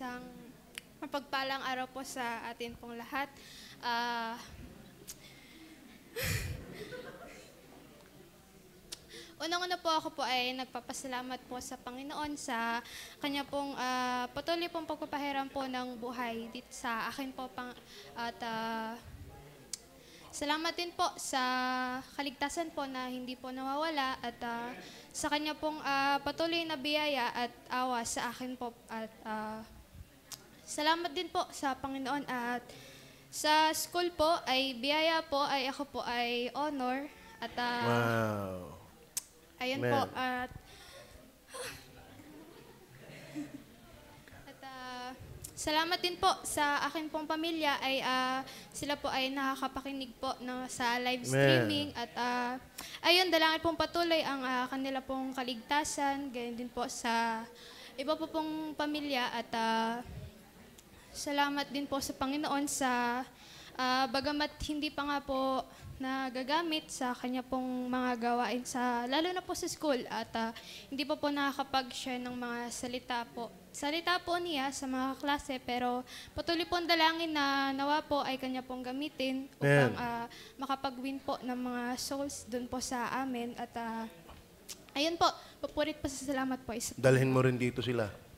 Isang mapagpalang araw po sa atin pong lahat. Unang-una po ako po ay nagpapasalamat po sa Panginoon sa kanya pong patuloy pong pagpapahiram po ng buhay dito sa akin po at salamat din po sa kaligtasan po na hindi po nawawala at sa kanya pong patuloy na biyaya at awa sa akin po at salamat din po sa Panginoon at sa school po ay biyaya po ay ako po ay honor at Wow. ayun Amen. po at salamat din po sa akin pong pamilya ay sila po ay nakakapakinig po sa live streaming at ayun dalangin pong patuloy ang kanila pong kaligtasan gayon din po sa iba po pong pamilya at salamat din po sa Panginoon sa bagamat hindi pa nga po nagagamit sa kanya pong mga gawain lalo na po sa school at hindi pa po nakakapag-share ng mga salita po niya sa mga klase pero patuloy po ang dalangin na nawa po ay kanya pong gamitin upang makapag-win po ng mga souls doon po sa amin at ayun po, papurit pa sa salamat po. Dalhin mo rin dito sila.